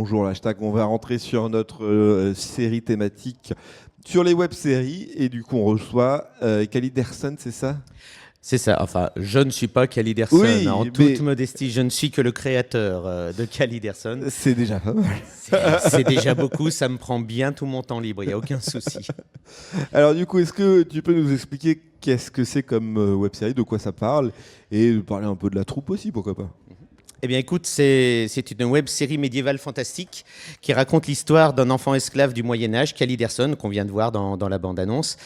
bonjour, là, on va rentrer sur notre série thématique sur les web-séries. Et du coup, on reçoit Kali Derson, c'est ça? C'est ça. Enfin, je ne suis pas Kali Derson. Oui, en toute modestie, je ne suis que le créateur de Kali Derson. C'est déjà pas mal. C'est déjà beaucoup. Ça me prend bien tout mon temps libre. Il n'y a aucun souci. Alors du coup, est-ce que tu peux nous expliquer qu'est-ce que c'est comme web-série, de quoi ça parle, et parler un peu de la troupe aussi, pourquoi pas? Eh bien, écoute, c'est une web-série médiévale fantastique qui raconte l'histoire d'un enfant esclave du Moyen-Âge, Kali Derson, qu'on vient de voir dans la bande-annonce,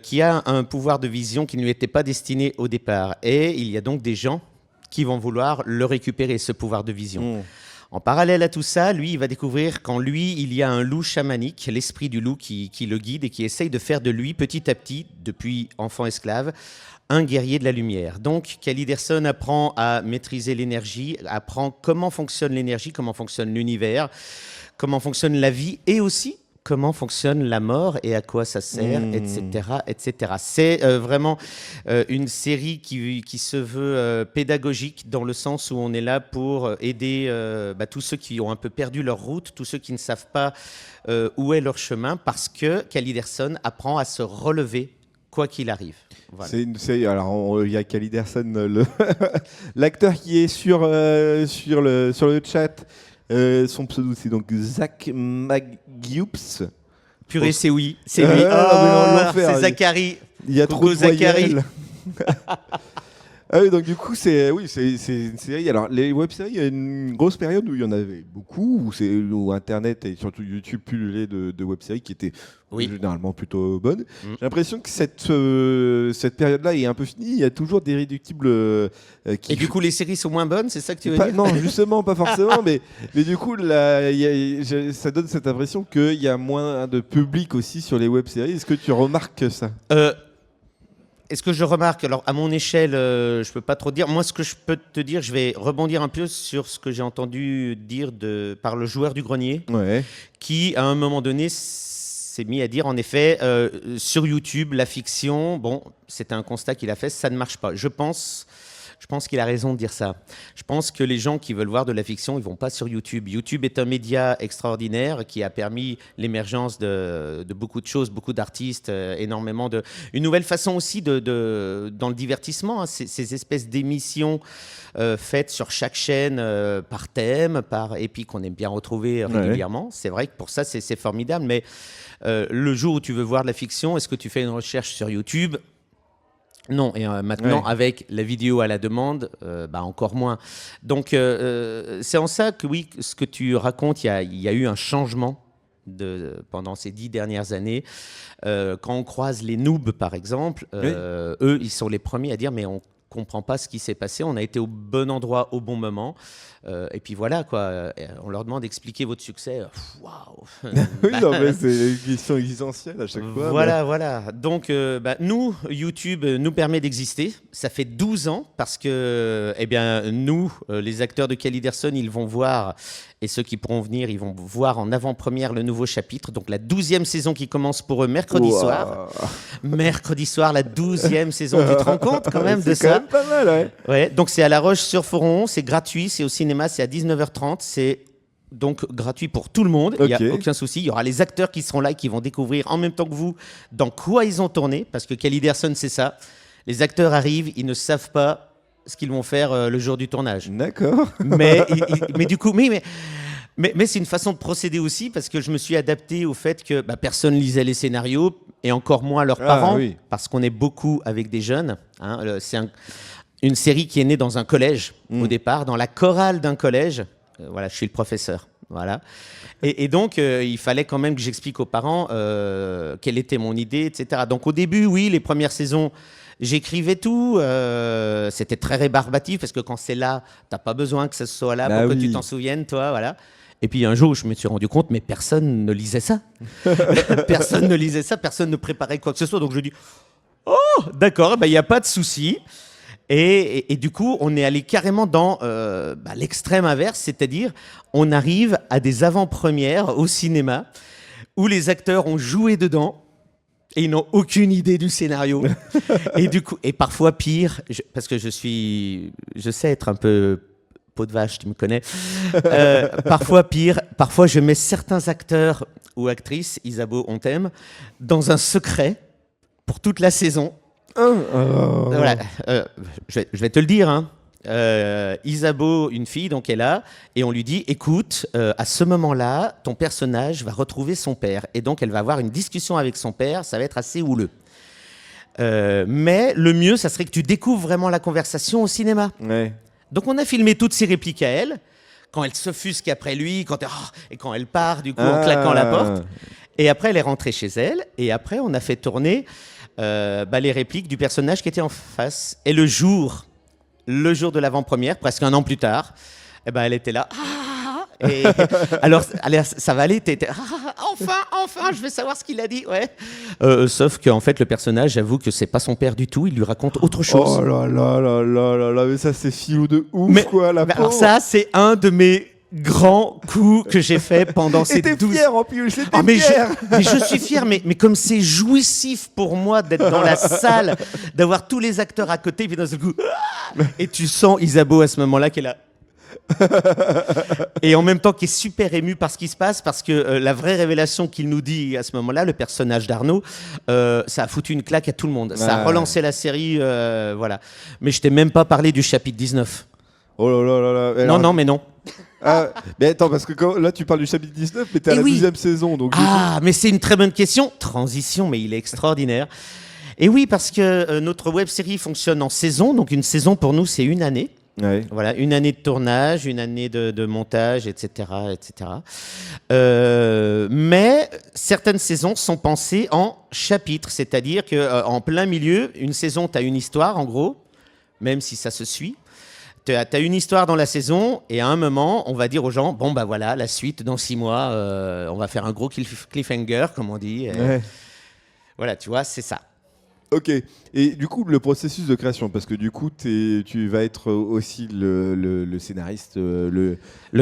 qui a un pouvoir de vision qui ne lui était pas destiné au départ. Et il y a donc des gens qui vont vouloir le récupérer, ce pouvoir de vision. En parallèle à tout ça, lui, il va découvrir qu'en lui, il y a un loup chamanique, l'esprit du loup qui le guide et qui essaye de faire de lui, petit à petit, depuis enfant esclave, un guerrier de la lumière. Donc, Kali Derson apprend à maîtriser l'énergie, apprend comment fonctionne l'énergie, comment fonctionne l'univers, comment fonctionne la vie et aussi comment fonctionne la mort et à quoi ça sert, etc., etc. C'est vraiment une série qui se veut pédagogique dans le sens où on est là pour aider tous ceux qui ont un peu perdu leur route, tous ceux qui ne savent pas où est leur chemin, parce que Kali Derson apprend à se relever quoi qu'il arrive. Voilà. C'est une série. Alors, il y a Kali Derson, l'acteur qui est sur le chat. Son pseudo, c'est donc Zach Magioups. Purée, c'est oui, c'est lui. C'est Zachary. Il y a trop de Zachary. Ah oui, donc du coup, c'est une série. Alors, les web-séries, il y a une grosse période où il y en avait beaucoup, où Internet et surtout YouTube pullulaient de web-séries qui étaient généralement plutôt bonnes. J'ai l'impression que cette période-là est un peu finie. Il y a toujours des réductibles. Et du coup, les séries sont moins bonnes, c'est ça que tu veux dire? Non, justement, pas forcément. mais du coup, ça donne cette impression qu'il y a moins de public aussi sur les web-séries. Est-ce que tu remarques ça? Est-ce que je remarque? Alors, à mon échelle, je ne peux pas trop dire. Moi, ce que je peux te dire, je vais rebondir un peu sur ce que j'ai entendu dire par le joueur du grenier, qui, à un moment donné, s'est mis à dire, en effet, sur YouTube, la fiction, bon, c'était un constat qu'il a fait, ça ne marche pas. Je pense qu'il a raison de dire ça. Je pense que les gens qui veulent voir de la fiction, ils vont pas sur YouTube. YouTube est un média extraordinaire qui a permis l'émergence de beaucoup de choses, beaucoup d'artistes, énormément de... Une nouvelle façon aussi dans le divertissement, hein, ces espèces d'émissions faites sur chaque chaîne par thème, et puis qu'on aime bien retrouver régulièrement. C'est vrai que pour ça, c'est formidable. Mais le jour où tu veux voir de la fiction, est-ce que tu fais une recherche sur YouTube ? Non, et maintenant, avec la vidéo à la demande, encore moins. Donc, c'est en ça que, oui, ce que tu racontes, il y a eu un changement pendant ces 10 dernières années. Quand on croise les noobs, par exemple, eux, ils sont les premiers à dire « mais on comprend pas ce qui s'est passé, on a été au bon endroit au bon moment ». Et puis voilà, quoi. On leur demande d'expliquer votre succès. Waouh. Oui, non, mais c'est une question existentielle à chaque fois. Voilà. Donc, nous, YouTube nous permet d'exister. Ça fait 12 ans parce que, nous, les acteurs de Kali Derson, ils vont voir, et ceux qui pourront venir, ils vont voir en avant-première le nouveau chapitre. Donc, la 12e saison qui commence pour eux mercredi soir. Mercredi soir, la 12e saison. Tu te rends compte quand même de ça? C'est quand même pas mal, ouais. Donc, c'est à La Roche-sur-Foron. C'est gratuit. C'est au cinéma. C'est à 19h30, c'est donc gratuit pour tout le monde, il n'y a aucun souci. Il y aura les acteurs qui seront là et qui vont découvrir en même temps que vous dans quoi ils ont tourné, parce que Kali Derson, c'est ça. Les acteurs arrivent, ils ne savent pas ce qu'ils vont faire le jour du tournage. D'accord. Mais du coup, mais c'est une façon de procéder aussi, parce que je me suis adapté au fait que personne lisait les scénarios, et encore moins leurs parents, parce qu'on est beaucoup avec des jeunes. Hein, c'est une série qui est née dans un collège au départ, dans la chorale d'un collège. Voilà, je suis le professeur. Voilà. Et donc, il fallait quand même que j'explique aux parents quelle était mon idée, etc. Donc, au début, oui, les premières saisons, j'écrivais tout. C'était très rébarbatif parce que quand c'est là, t'as pas besoin que ça soit là pour que tu t'en souviennes, toi. Voilà. Et puis un jour, je me suis rendu compte, mais personne ne lisait ça. Personne ne lisait ça, personne ne préparait quoi que ce soit. Donc, je dis, oh, d'accord, il n'y a pas de souci. Et du coup, on est allé carrément dans l'extrême inverse, c'est-à-dire on arrive à des avant-premières au cinéma où les acteurs ont joué dedans et ils n'ont aucune idée du scénario. Et du coup, et parfois pire, parce que je sais être un peu peau de vache, tu me connais. Parfois pire, parfois je mets certains acteurs ou actrices, Isabeau, on t'aime, dans un secret pour toute la saison. Voilà, je vais te le dire, hein. Isabeau, une fille, donc est là, et on lui dit, écoute, à ce moment-là, ton personnage va retrouver son père, et donc elle va avoir une discussion avec son père, ça va être assez houleux. Mais le mieux, ça serait que tu découvres vraiment la conversation au cinéma. Ouais. Donc on a filmé toutes ses répliques à elle, quand elle s'offusque après lui, et quand elle part, du coup, en claquant la porte. Et après, elle est rentrée chez elle, et après, on a fait tourner les répliques du personnage qui était en face. Et le jour de l'avant-première, presque un an plus tard, elle était là. Et alors, ça va aller, enfin, je vais savoir ce qu'il a dit, ouais. Sauf qu'en fait, le personnage, j'avoue que c'est pas son père du tout, il lui raconte autre chose. Oh là là là là là là, mais ça c'est filou de ouf, quoi, la pauvre. Alors ça, c'est un de mes grands coups que j'ai fait pendant ces 12... fier en plus, c'était fier. Mais je suis fier, mais comme c'est jouissif pour moi d'être dans la salle, d'avoir tous les acteurs à côté, puis d'un seul coup, et tu sens Isabeau à ce moment-là qui est là. Et en même temps qui est super ému par ce qui se passe, parce que la vraie révélation qu'il nous dit à ce moment-là, le personnage d'Arnaud, ça a foutu une claque à tout le monde. Ça a relancé la série, voilà. Mais je t'ai même pas parlé du chapitre 19. Oh là là là là. Non, mais non. Mais attends, parce que là tu parles du chapitre 19, mais t'es à la 12e saison. Donc mais c'est une très bonne question. Transition, mais il est extraordinaire. Et oui, parce que notre web-série fonctionne en saison. Donc une saison pour nous, c'est une année. Ouais. Voilà, une année de tournage, une année de montage, etc. etc. Mais certaines saisons sont pensées en chapitres, c'est-à-dire qu'en plein milieu, une saison, tu as une histoire, en gros, même si ça se suit. Tu as une histoire dans la saison, et à un moment, on va dire aux gens, bon, bah voilà, la suite, dans 6 mois, on va faire un gros cliffhanger, comme on dit. Ouais. Voilà, tu vois, c'est ça. Ok. Et du coup, le processus de création, parce que du coup, tu vas être aussi le scénariste, le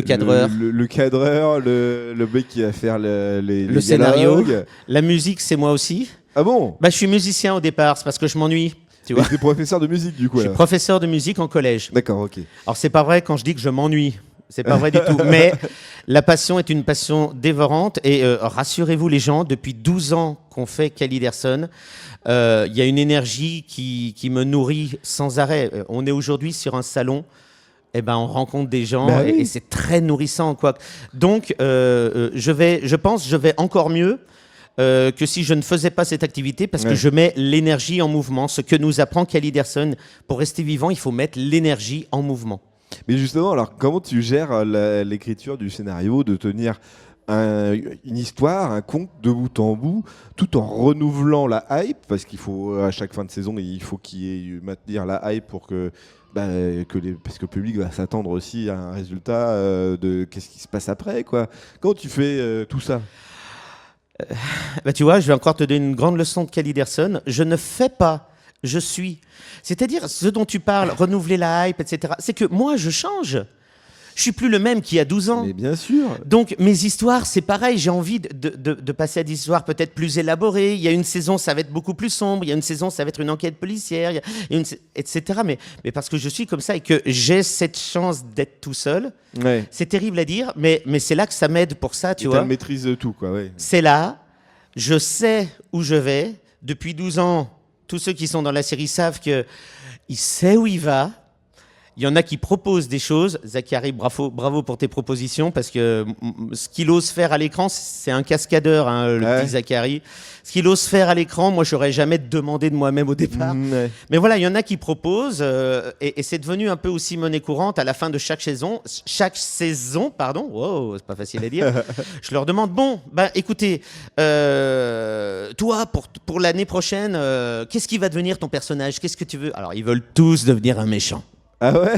cadreur, le cadreur, le mec qui va faire les scénario. dialogues. La musique, c'est moi aussi. Ah bon? Bah, je suis musicien au départ, c'est parce que je m'ennuie. Tu vois, t'es professeur de musique du coup. Je suis professeur de musique en collège. D'accord, ok. Alors c'est pas vrai quand je dis que je m'ennuie. C'est pas vrai du tout. Mais la passion est une passion dévorante. Et rassurez-vous les gens, depuis 12 ans qu'on fait Caliderson, il y a une énergie qui me nourrit sans arrêt. On est aujourd'hui sur un salon. On rencontre des gens et c'est très nourrissant, quoi. Donc, je pense que je vais encore mieux que si je ne faisais pas cette activité, parce que je mets l'énergie en mouvement. Ce que nous apprend Caliderson, pour rester vivant, il faut mettre l'énergie en mouvement. Mais justement, alors comment tu gères l'écriture du scénario, de tenir une histoire, un conte de bout en bout, tout en renouvelant la hype, parce qu'il faut, à chaque fin de saison, il faut qu'il y ait maintenir la hype pour que parce que le public va s'attendre aussi à un résultat de qu'est-ce qui se passe après, quoi. Comment tu fais tout ça? Tu vois, je vais encore te donner une grande leçon de Caliderson. Je ne fais pas, je suis. C'est-à-dire, ce dont tu parles, renouveler la hype, etc., c'est que moi, je change. Je suis plus le même qu'il y a 12 ans. Mais bien sûr. Donc, mes histoires, c'est pareil. J'ai envie de passer à des histoires peut-être plus élaborées. Il y a une saison, ça va être beaucoup plus sombre. Il y a une saison, ça va être une enquête policière, etc. Mais parce que je suis comme ça et que j'ai cette chance d'être tout seul. Ouais. C'est terrible à dire, mais c'est là que ça m'aide pour ça, tu vois. Tu maîtrises de tout, quoi. Ouais. C'est là, je sais où je vais. Depuis 12 ans, tous ceux qui sont dans la série savent qu'il sait où il va. Il y en a qui proposent des choses. Zachary, bravo pour tes propositions, parce que ce qu'il ose faire à l'écran, c'est un cascadeur, hein, le petit Zachary. Ce qu'il ose faire à l'écran, moi, je n'aurais jamais demandé de moi-même au départ. Mais voilà, il y en a qui proposent, et c'est devenu un peu aussi monnaie courante à la fin de chaque saison. Wow, c'est pas facile à dire. Je leur demande, écoutez, toi, pour l'année prochaine, qu'est-ce qui va devenir ton personnage? Qu'est-ce que tu veux? Alors, ils veulent tous devenir un méchant. Ah ouais?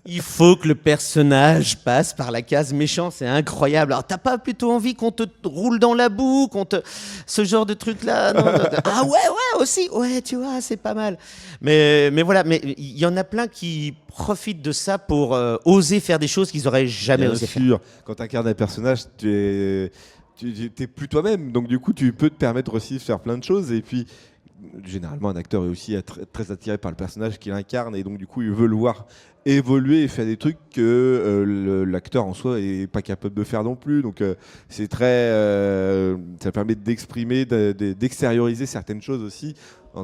Il faut que le personnage passe par la case méchant, c'est incroyable. Alors, t'as pas plutôt envie qu'on te roule dans la boue, ce genre de truc-là? Ah ouais, aussi. Ouais, tu vois, c'est pas mal. Mais voilà, mais il y en a plein qui profitent de ça pour oser faire des choses qu'ils auraient jamais osé faire. Bien sûr, quand tu incarnes un personnage, tu n'es plus toi-même. Donc, du coup, tu peux te permettre aussi de faire plein de choses. Et puis, généralement, un acteur est aussi très attiré par le personnage qu'il incarne, et donc du coup, il veut le voir évoluer et faire des trucs que l'acteur en soi est pas capable de faire non plus. Donc c'est très, ça permet d'exprimer, d'extérioriser certaines choses aussi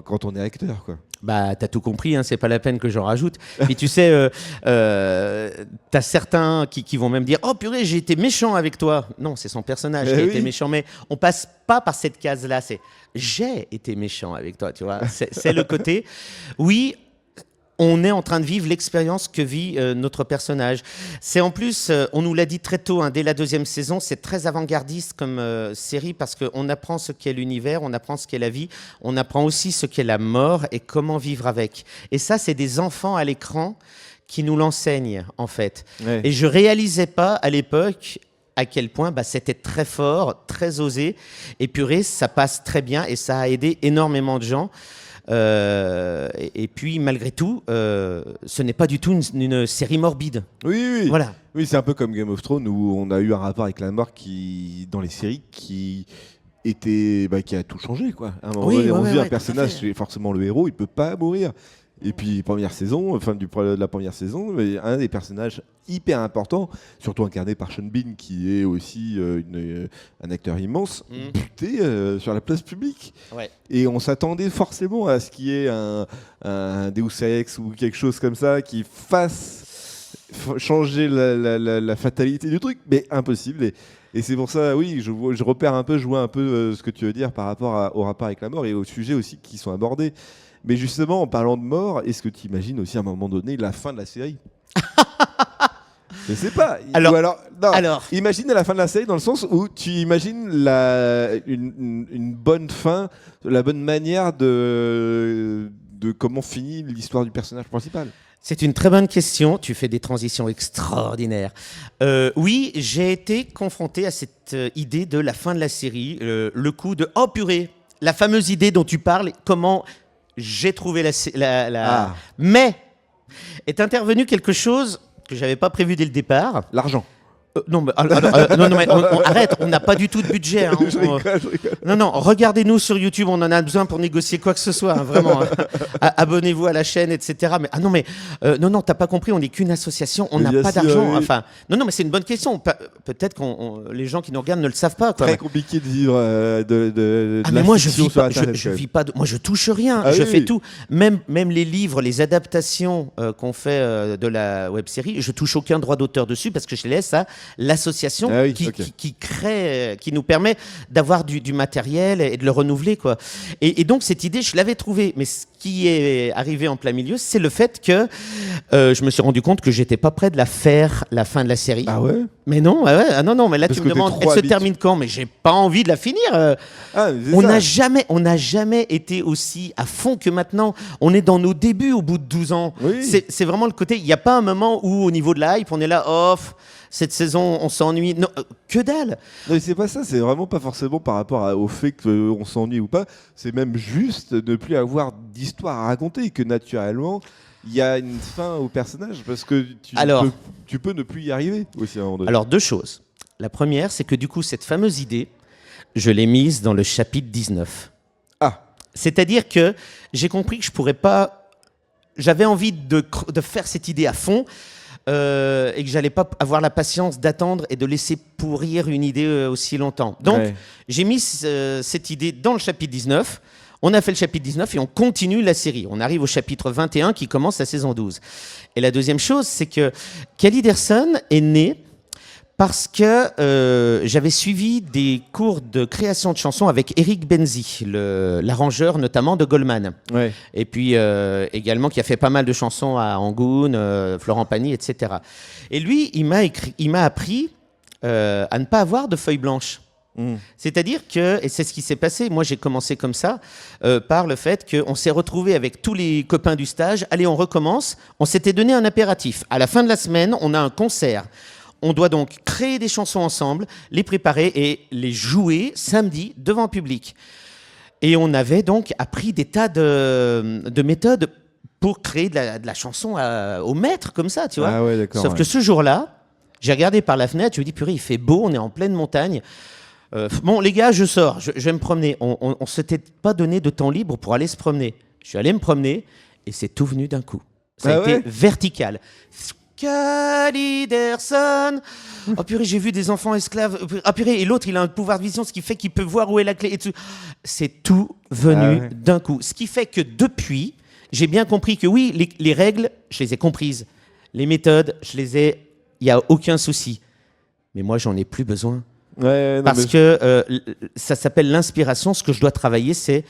quand on est acteur, quoi. Bah, t'as tout compris, hein, c'est pas la peine que j'en rajoute. Puis tu sais, t'as certains qui vont même dire « Oh purée, j'ai été méchant avec toi ». Non, c'est son personnage qui a été méchant, mais on passe pas par cette case-là. C'est « J'ai été méchant avec toi », tu vois. C'est le côté. Oui, on est en train de vivre l'expérience que vit notre personnage. C'est en plus, on nous l'a dit très tôt, hein, dès la 2e saison, c'est très avant-gardiste comme série parce qu'on apprend ce qu'est l'univers, on apprend ce qu'est la vie, on apprend aussi ce qu'est la mort et comment vivre avec. Et ça, c'est des enfants à l'écran qui nous l'enseignent, en fait. Ouais. Et je réalisais pas à l'époque à quel point c'était très fort, très osé. Et purée, ça passe très bien et ça a aidé énormément de gens. Et puis, malgré tout, ce n'est pas du tout une série morbide. Oui. Voilà. Oui, c'est un peu comme Game of Thrones où on a eu un rapport avec la mort dans les séries qui a tout changé, quoi. À un moment donné, on dit un personnage, c'est forcément le héros, il peut pas mourir. Et puis, fin de la première saison, un des personnages hyper importants, surtout incarné par Sean Bean, qui est aussi un acteur immense, buté sur la place publique. Ouais. Et on s'attendait forcément à ce qu'il y ait un Deus Ex ou quelque chose comme ça qui fasse changer la fatalité du truc, mais impossible. Et c'est pour ça, oui, je repère un peu, je vois un peu ce que tu veux dire par rapport au rapport avec la mort et aux sujets aussi qui sont abordés. Mais justement, en parlant de mort, est-ce que tu imagines aussi à un moment donné la fin de la série? Je sais pas. Alors, imagine à la fin de la série dans le sens où tu imagines une bonne fin, la bonne manière de comment finit l'histoire du personnage principal. C'est une très bonne question. Tu fais des transitions extraordinaires. Oui, j'ai été confronté à cette idée de la fin de la série, le coup de « Oh purée !» La fameuse idée dont tu parles, comment j'ai trouvé Mais est intervenu quelque chose que j'avais pas prévu dès le départ. L'argent. Non, mais arrête, on n'a pas du tout de budget. Hein, je rigole. Non, regardez-nous sur YouTube, on en a besoin pour négocier quoi que ce soit, hein, vraiment. Abonnez-vous à la chaîne, etc. Mais non, t'as pas compris, on n'est qu'une association, on n'a pas d'argent. Oui. Enfin, non, mais c'est une bonne question. Peut-être que les gens qui nous regardent ne le savent pas. Quoi. Très compliqué de vivre de mais moi, je vis pas. Moi, je touche rien. Je fais tout. Même les livres, les adaptations qu'on fait de la web-série, je touche aucun droit d'auteur dessus parce que je les laisse à l'association qui crée, qui nous permet d'avoir du matériel et de le renouveler, quoi. Et donc cette idée, je l'avais trouvée, mais ce qui est arrivé en plein milieu, c'est le fait que je me suis rendu compte que j'étais pas prêt de la faire la fin de la série. Ah ouais? Mais non, non, mais là parce tu me demandes, elle se termine quand? Mais j'ai pas envie de la finir. On n'a jamais été aussi à fond que maintenant. On est dans nos débuts au bout de 12 ans. Oui. C'est vraiment le côté. Il n'y a pas un moment où au niveau de la hype, on est là off. Cette saison, on s'ennuie. Non, que dalle. Non, mais c'est pas ça. C'est vraiment pas forcément par rapport au fait qu'on s'ennuie ou pas. C'est même juste ne plus avoir d'histoire à raconter et que naturellement, il y a une fin au personnage parce que tu peux ne plus y arriver aussi à un moment donné. Alors, 2 choses. La première, c'est que du coup, cette fameuse idée, je l'ai mise dans le chapitre 19. Ah. C'est-à-dire que j'ai compris que je pourrais pas... J'avais envie de faire cette idée à fond. Et que j'allais pas avoir la patience d'attendre et de laisser pourrir une idée aussi longtemps. Donc, j'ai mis cette idée dans le chapitre 19. On a fait le chapitre 19 et on continue la série. On arrive au chapitre 21 qui commence la saison 12. Et la deuxième chose, c'est que Kelly Derson est née parce que j'avais suivi des cours de création de chansons avec Eric Benzi, l'arrangeur notamment de Goldman. Ouais. Et puis également qui a fait pas mal de chansons à Angoune, Florent Pagny, etc. Et lui, il m'a appris à ne pas avoir de feuille blanche. C'est-à-dire que, et c'est ce qui s'est passé, moi j'ai commencé comme ça, par le fait qu'on s'est retrouvé avec tous les copains du stage, allez on recommence, on s'était donné un impératif. À la fin de la semaine, on a un concert. On doit donc créer des chansons ensemble, les préparer et les jouer samedi devant le public. Et on avait donc appris des tas de méthodes pour créer de la chanson au maître, comme ça, tu vois. Ah ouais, d'accord, Sauf que ce jour-là, j'ai regardé par la fenêtre, je me dis, purée, il fait beau, on est en pleine montagne. Bon, les gars, je sors, je vais me promener. On ne s'était pas donné de temps libre pour aller se promener. Je suis allé me promener et c'est tout venu d'un coup. Ça a été vertical. Kaliderson. Oh purée, j'ai vu des enfants esclaves. Ah purée, et l'autre, il a un pouvoir de vision, ce qui fait qu'il peut voir où est la clé. Et tout. C'est tout venu d'un coup. Ce qui fait que depuis, j'ai bien compris que oui, les règles, je les ai comprises. Les méthodes, il n'y a aucun souci. Mais moi, j'en ai plus besoin. Parce que ça s'appelle l'inspiration. Ce que je dois travailler, c'est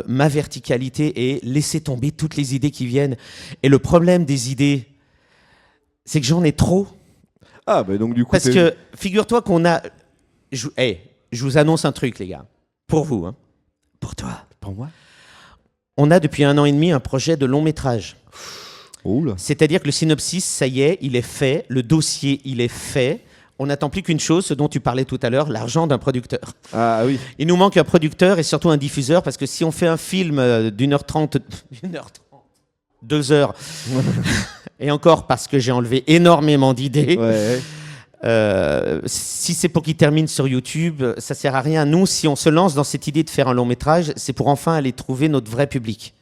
ma verticalité et laisser tomber toutes les idées qui viennent. Et le problème des idées, c'est que j'en ai trop. Ah, bah donc du coup... Parce que, figure-toi qu'on a... je vous annonce un truc, les gars. Pour vous, hein. Pour toi. Pour moi. On a depuis 1 an et demi un projet de long métrage. Oh là. C'est-à-dire que le synopsis, ça y est, il est fait. Le dossier, il est fait. On n'attend plus qu'une chose, ce dont tu parlais tout à l'heure, l'argent d'un producteur. Ah oui. Il nous manque un producteur et surtout un diffuseur, parce que si on fait un film d'1h30, 2 heures, et encore parce que j'ai enlevé énormément d'idées, si c'est pour qu'il termine sur YouTube, ça sert à rien. Nous, si on se lance dans cette idée de faire un long métrage, c'est pour enfin aller trouver notre vrai public.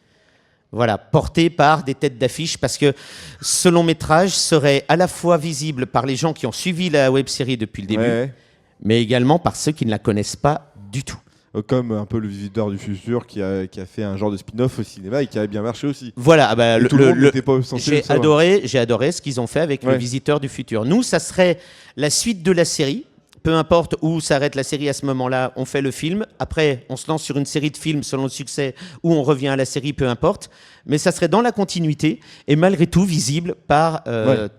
Voilà, porté par des têtes d'affiche, parce que ce long métrage serait à la fois visible par les gens qui ont suivi la web-série depuis le début, mais également par ceux qui ne la connaissent pas du tout. Comme un peu le Visiteur du futur qui a fait un genre de spin-off au cinéma et qui avait bien marché aussi. Voilà, tout le monde n'était pas censé j'ai adoré ce qu'ils ont fait avec le Visiteur du futur. Nous, ça serait la suite de la série. Peu importe où s'arrête la série à ce moment-là, on fait le film. Après, on se lance sur une série de films selon le succès, ou on revient à la série, peu importe. Mais ça serait dans la continuité et malgré tout visible par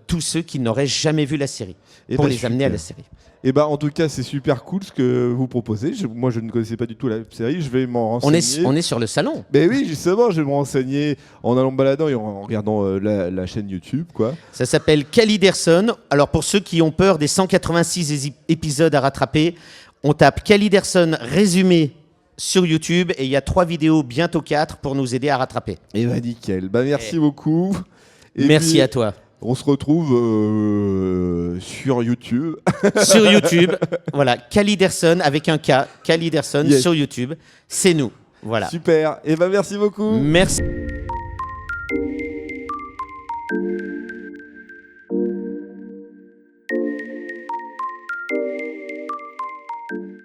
tous ceux qui n'auraient jamais vu la série, pour les amener à la série. Et bah en tout cas, c'est super cool ce que vous proposez. Moi, je ne connaissais pas du tout la série. Je vais m'en renseigner. On est sur le salon. Mais oui, justement, je vais me renseigner en allant me baladant et en regardant la chaîne YouTube, quoi. Ça s'appelle Kaliderson. Alors pour ceux qui ont peur des 186 épisodes à rattraper, on tape Kaliderson résumé sur YouTube et il y a 3 vidéos, bientôt 4, pour nous aider à rattraper. Et bah nickel. Bah merci beaucoup. Et merci à toi. On se retrouve sur YouTube. Sur YouTube, voilà, Kaliderson avec un K, Kaliderson sur YouTube, c'est nous. Voilà. Super. Et bah merci beaucoup. Merci.